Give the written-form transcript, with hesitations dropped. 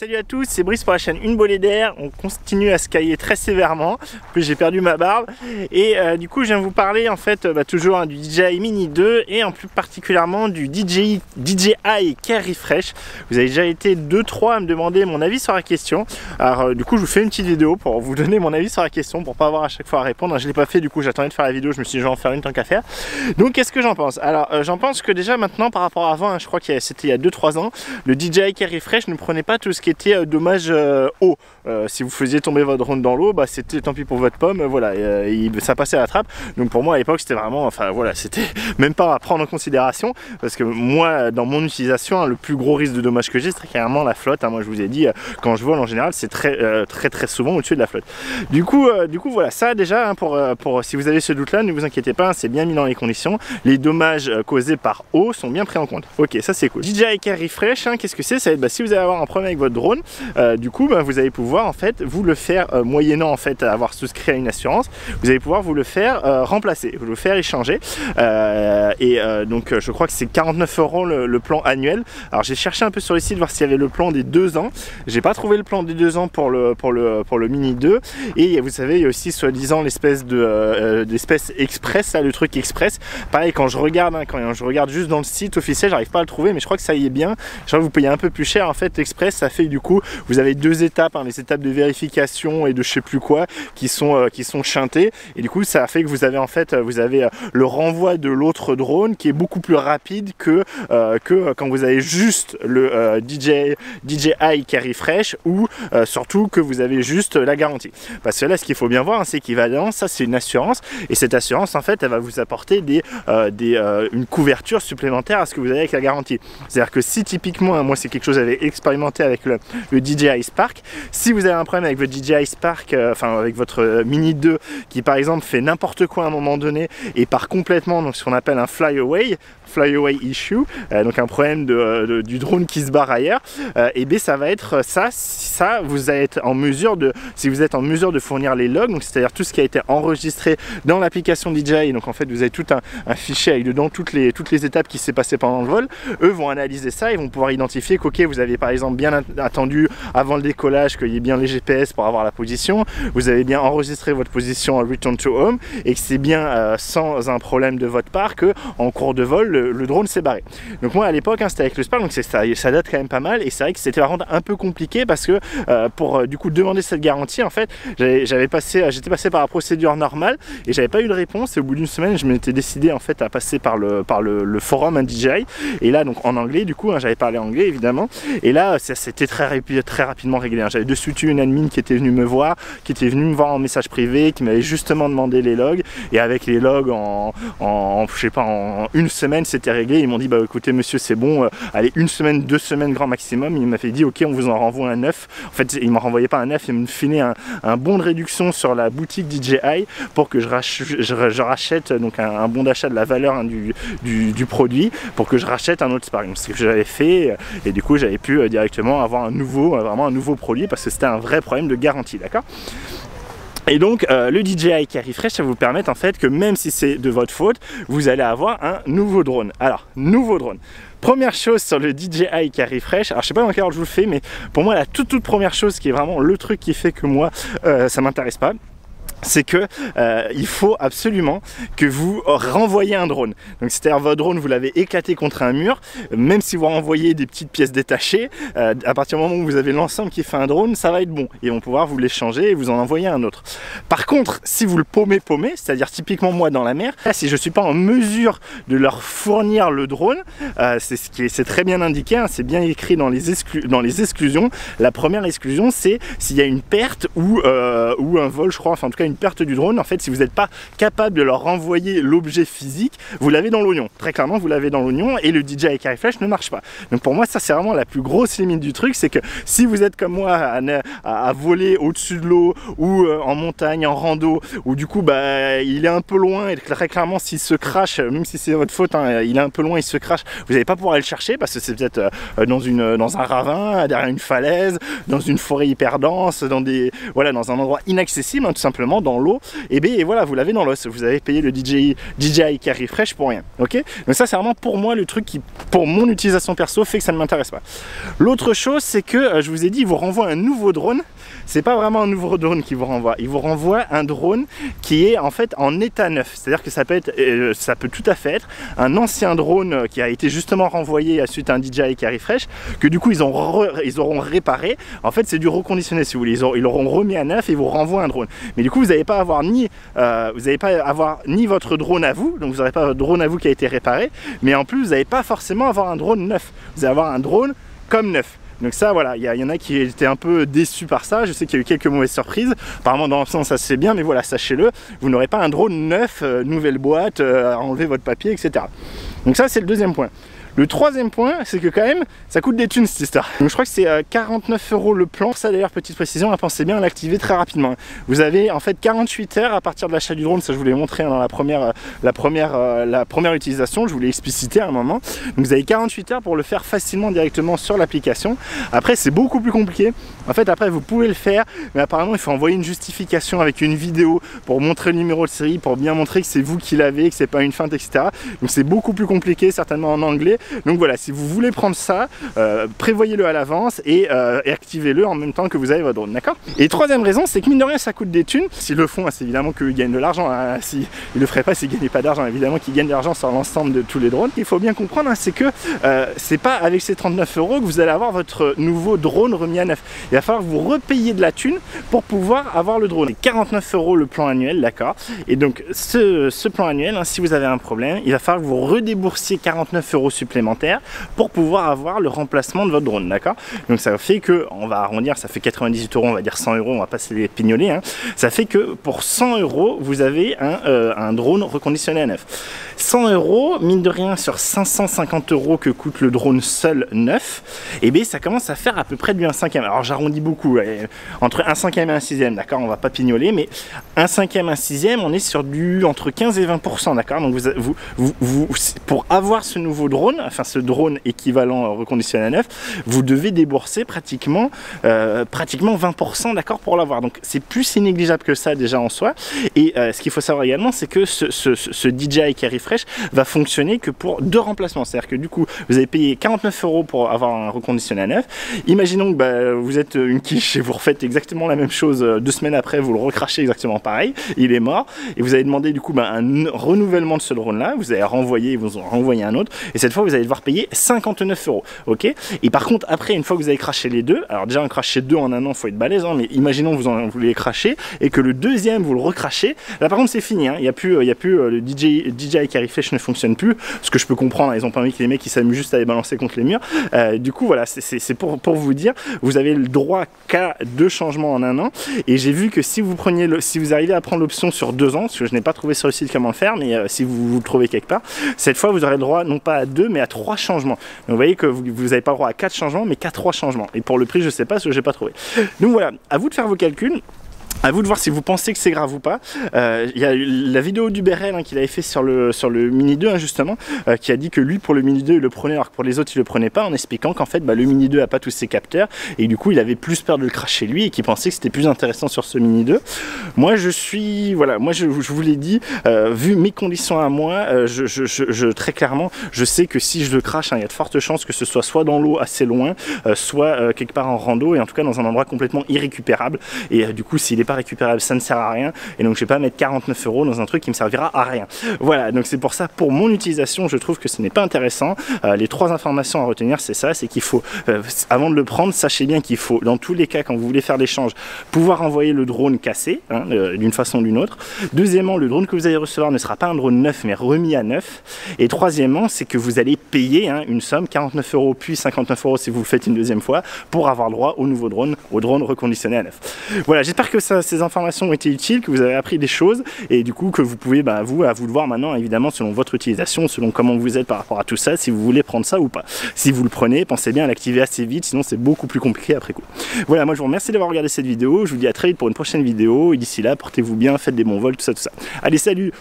Salut à tous, c'est Brice pour la chaîne Une Bolée d'air. On continue à skier très sévèrement. En plus j'ai perdu ma barbe. Et du coup je viens vous parler en fait toujours du DJI Mini 2 et en plus particulièrement du DJI Care Refresh. Vous avez déjà été 2-3 à me demander mon avis sur la question. Alors du coup je vous fais une petite vidéo pour vous donner mon avis sur la question, pour pas avoir à chaque fois à répondre. Je l'ai pas fait, du coup j'attendais de faire la vidéo, je me suis dit je vais en faire une tant qu'à faire. Donc qu'est-ce que j'en pense? Alors j'en pense que déjà maintenant par rapport à avant, je crois que c'était il y a 2-3 ans, le DJI Care Refresh ne prenait pas tout ce qui était dommage eau. Si vous faisiez tomber votre drone dans l'eau, bah c'était tant pis pour votre pomme, voilà, ça passait à la trappe. Donc pour moi à l'époque c'était vraiment, enfin voilà, c'était même pas à prendre en considération, parce que moi dans mon utilisation, le plus gros risque de dommage que j'ai c'est très clairement la flotte. Moi je vous ai dit, quand je vole en général c'est très souvent au-dessus de la flotte. Du coup voilà, ça déjà pour si vous avez ce doute là, ne vous inquiétez pas, c'est bien mis dans les conditions, les dommages causés par eau sont bien pris en compte. Ok, ça c'est cool. DJI Care Refresh, qu'est-ce que c'est? Ça va être, si vous allez avoir un problème avec votre drone, du coup vous allez pouvoir en fait vous le faire moyennant en fait avoir souscrit à une assurance, vous allez pouvoir vous le faire remplacer, vous le faire échanger, donc je crois que c'est 49 € le plan annuel. Alors j'ai cherché un peu sur le site voir s'il y avait le plan des 2 ans, j'ai pas trouvé le plan des 2 ans pour le Mini 2, et vous savez il y a aussi soi-disant l'espèce d'espèce express, là, le truc express. Pareil, quand je regarde quand je regarde juste dans le site officiel, j'arrive pas à le trouver, mais je crois que ça y est bien. Je crois que vous payez un peu plus cher en fait. Express, ça fait du coup vous avez 2 étapes, les étapes de vérification et de je sais plus quoi qui sont chantées, et du coup ça fait que vous avez en fait le renvoi de l'autre drone qui est beaucoup plus rapide que quand vous avez juste le DJI Care Refresh, ou surtout que vous avez juste la garantie. Parce que là ce qu'il faut bien voir, c'est qu'évidemment ça c'est une assurance, et cette assurance en fait elle va vous apporter une couverture supplémentaire à ce que vous avez avec la garantie. C'est à dire que si typiquement, moi c'est quelque chose que j'avais expérimenté avec le DJI Spark, si vous avez un problème avec votre DJI Spark, avec votre Mini 2 qui par exemple fait n'importe quoi à un moment donné et part complètement, donc ce qu'on appelle un flyaway issue, donc un problème du drone qui se barre ailleurs, et bien ça va être ça vous allez être en mesure si vous êtes en mesure de fournir les logs, donc c'est-à-dire tout ce qui a été enregistré dans l'application DJI, donc en fait vous avez tout un fichier avec dedans toutes les étapes qui s'est passé pendant le vol. Eux vont analyser ça, ils vont pouvoir identifier qu'ok, vous avez par exemple bien attendu avant le décollage qu'il y ait bien les GPS pour avoir la position, vous avez bien enregistré votre position en return to home, et que c'est bien sans un problème de votre part que en cours de vol le drone s'est barré. Donc moi à l'époque c'était avec le Spark, donc ça date quand même pas mal, et c'est vrai que c'était par contre un peu compliqué parce que pour du coup demander cette garantie, en fait j'étais passé par la procédure normale et j'avais pas eu de réponse, et au bout d'une semaine je m'étais décidé en fait à passer par le forum DJI, et là donc en anglais du coup, j'avais parlé anglais évidemment, et là c'était très rapidement réglé. J'avais de suite eu une admin qui était venue me voir, en message privé, qui m'avait justement demandé les logs, et avec les logs je sais pas, en une semaine c'était réglé. Ils m'ont dit bah écoutez monsieur c'est bon, allez 1 semaine, 2 semaines grand maximum. Il m'a fait dit ok on vous en renvoie un 9. En fait il m'en renvoyait pas un 9, il me filait un bon de réduction sur la boutique DJI pour que je rachète donc un bon d'achat de la valeur du produit, pour que je rachète un autre Spark. C'est ce que j'avais fait, et du coup j'avais pu directement avoir vraiment un nouveau produit, parce que c'était un vrai problème de garantie, d'accord? Et donc le DJI Care Refresh, ça vous permet en fait que même si c'est de votre faute, vous allez avoir un nouveau drone. Alors, nouveau drone. Première chose sur le DJI Care Refresh, alors je sais pas dans quel ordre je vous le fais, mais pour moi la toute première chose qui est vraiment le truc qui fait que moi ça m'intéresse pas, c'est que il faut absolument que vous renvoyez un drone. Donc c'est-à-dire votre drone vous l'avez éclaté contre un mur, même si vous renvoyez des petites pièces détachées, à partir du moment où vous avez l'ensemble qui fait un drone, ça va être bon, ils vont pouvoir vous l'échanger et vous en envoyer un autre. Par contre si vous le paumez, c'est-à-dire typiquement moi dans la mer, là, si je suis pas en mesure de leur fournir le drone, c'est très bien indiqué, c'est bien écrit dans les exclusions. La première exclusion c'est s'il y a une perte ou un vol, je crois, enfin en tout cas une perte du drone. En fait si vous n'êtes pas capable de leur renvoyer l'objet physique, vous l'avez dans l'oignon, très clairement vous l'avez dans l'oignon, et le DJI Care Refresh ne marche pas. Donc pour moi ça c'est vraiment la plus grosse limite du truc, c'est que si vous êtes comme moi à voler au-dessus de l'eau, ou en montagne, en rando, ou du coup il est un peu loin, et très clairement s'il se crache, même si c'est votre faute, il est un peu loin, il se crache, vous n'allez pas pouvoir aller le chercher, parce que c'est peut-être dans un ravin, derrière une falaise, dans une forêt hyper dense, dans un endroit inaccessible, tout simplement. simplement dans l'eau, et voilà, vous l'avez dans l'os. Vous avez payé le DJI Carry Fresh pour rien. Ok, donc ça c'est vraiment pour moi le truc qui, pour mon utilisation perso, fait que ça ne m'intéresse pas. L'autre chose, c'est que je vous ai dit, il vous renvoie un nouveau drone. C'est pas vraiment un nouveau drone qui vous renvoie, il vous renvoie un drone qui est en fait en état neuf. C'est-à-dire que ça peut tout à fait être un ancien drone qui a été justement renvoyé suite à un DJI Carry Fresh, que du coup ils auront réparé. En fait c'est du reconditionné si vous voulez, ils l'auront remis à neuf et ils vous renvoient un drone. Mais du coup vous n'allez pas avoir ni votre drone à vous, donc vous n'aurez pas votre drone à vous qui a été réparé, mais en plus vous n'allez pas forcément avoir un drone neuf, vous allez avoir un drone comme neuf. Donc ça voilà, il y en a qui étaient un peu déçus par ça, je sais qu'il y a eu quelques mauvaises surprises, apparemment dans l'ensemble ça se fait bien, mais voilà, sachez-le, vous n'aurez pas un drone neuf, nouvelle boîte, à enlever votre papier, etc. Donc ça c'est le deuxième point. Le troisième point, c'est que quand même, ça coûte des thunes cette histoire. Donc je crois que c'est 49 € le plan. Ça d'ailleurs, petite précision, pensez bien à l'activer très rapidement. Vous avez en fait 48 heures à partir de l'achat du drone, ça je vous l'ai montré dans la première utilisation, je vous l'ai explicité à un moment. Donc vous avez 48 heures pour le faire facilement directement sur l'application. Après c'est beaucoup plus compliqué. En fait après vous pouvez le faire, mais apparemment il faut envoyer une justification avec une vidéo pour montrer le numéro de série, pour bien montrer que c'est vous qui l'avez, que c'est pas une feinte, etc. Donc c'est beaucoup plus compliqué, certainement en anglais. Donc voilà, si vous voulez prendre ça, prévoyez-le à l'avance et activez-le en même temps que vous avez votre drone, d'accord? Et troisième raison, c'est que mine de rien, ça coûte des thunes. S'ils le font, c'est évidemment qu'ils gagnent de l'argent. Hein. S'ils le feraient pas, s'ils ne gagnaient pas d'argent, évidemment qu'ils gagnent de l'argent sur l'ensemble de tous les drones. Il faut bien comprendre, hein, c'est que c'est pas avec ces 39 € que vous allez avoir votre nouveau drone remis à neuf. Il va falloir que vous repayiez de la thune pour pouvoir avoir le drone. 49 € le plan annuel, d'accord? Et donc ce plan annuel, hein, si vous avez un problème, il va falloir que vous redéboursiez 49 € supplémentaires pour pouvoir avoir le remplacement de votre drone, d'accord? Donc ça fait que, on va arrondir, ça fait 98 €, on va dire 100 €, on va pas se les pignoler, hein. Ça fait que pour 100 € vous avez un drone reconditionné à neuf. 100 €, mine de rien, sur 550 € que coûte le drone seul neuf, et bien ça commence à faire à peu près du 1/5. Alors j'arrondis beaucoup, entre 1/5 et 1/6, d'accord? On va pas pignoler, mais 1/5, 1/6, on est sur du entre 15 et 20%, d'accord? Donc pour avoir ce nouveau drone, enfin ce drone équivalent reconditionné à neuf, vous devez débourser pratiquement 20%, d'accord, pour l'avoir. Donc c'est plus si négligeable que ça déjà en soi. Et ce qu'il faut savoir également, c'est que ce DJI Carry Fresh va fonctionner que pour 2 remplacements. C'est-à-dire que du coup, vous avez payé 49 € pour avoir un reconditionné à neuf. Imaginons que vous êtes une quiche et vous refaites exactement la même chose 2 semaines après, vous le recrachez exactement pareil, il est mort, et vous avez demandé du coup un renouvellement de ce drone-là, vous avez renvoyé, ils vous ont renvoyé un autre, et cette fois vous allez devoir payer 59 €, ok? Et par contre après, une fois que vous avez craché les deux, alors déjà un cracher 2 en un an, faut être balèze, hein, mais imaginons que vous les crachez et que le deuxième vous le recrachez, là par contre c'est fini, hein, il y a plus le DJI Carry Fresh ne fonctionne plus, ce que je peux comprendre, hein, ils ont pas envie que les mecs qui s'amusent juste à les balancer contre les murs. Du coup voilà, c'est pour vous dire, vous avez le droit qu'à 2 changements en un an, et j'ai vu que si vous arrivez à prendre l'option sur 2 ans, parce que je n'ai pas trouvé sur le site comment le faire, mais si vous le trouvez quelque part, cette fois vous aurez le droit non pas à 2 mais à 3 changements. Donc vous voyez que vous n'avez pas le droit à 4 changements mais qu'à 3 changements. Et pour le prix, je sais pas, parce que j'ai pas trouvé. Donc voilà, à vous de faire vos calculs. À vous de voir si vous pensez que c'est grave ou pas. Il y a la vidéo d'Uberel, hein, qu'il avait fait sur le Mini 2, hein, justement, qui a dit que lui pour le Mini 2 il le prenait alors que pour les autres il le prenait pas, en expliquant qu'en fait le Mini 2 a pas tous ses capteurs et du coup il avait plus peur de le cracher lui et qu'il pensait que c'était plus intéressant sur ce Mini 2. Moi je vous l'ai dit, vu mes conditions à moi, très clairement je sais que si je le crache, hein, il y a de fortes chances que ce soit dans l'eau assez loin, soit quelque part en rando, et en tout cas dans un endroit complètement irrécupérable, et du coup s'il est pas récupérable, ça ne sert à rien, et donc je vais pas mettre 49 € dans un truc qui me servira à rien. Voilà, donc c'est pour ça, pour mon utilisation, je trouve que ce n'est pas intéressant. Les 3 informations à retenir, c'est ça, c'est qu'il faut, avant de le prendre, sachez bien qu'il faut, dans tous les cas, quand vous voulez faire l'échange, pouvoir envoyer le drone cassé, hein, d'une façon ou d'une autre. Deuxièmement, le drone que vous allez recevoir ne sera pas un drone neuf, mais remis à neuf. Et troisièmement, c'est que vous allez payer, hein, une somme, 49 € puis 59 € si vous le faites une deuxième fois, pour avoir le droit au nouveau drone, au drone reconditionné à neuf. Voilà, j'espère que ces informations ont été utiles, que vous avez appris des choses, et du coup que vous pouvez, à vous de voir maintenant, évidemment, selon votre utilisation, selon comment vous êtes par rapport à tout ça, si vous voulez prendre ça ou pas. Si vous le prenez, pensez bien à l'activer assez vite, sinon c'est beaucoup plus compliqué après coup. Voilà, moi je vous remercie d'avoir regardé cette vidéo, je vous dis à très vite pour une prochaine vidéo, et d'ici là, portez-vous bien, faites des bons vols, tout ça. Allez, salut!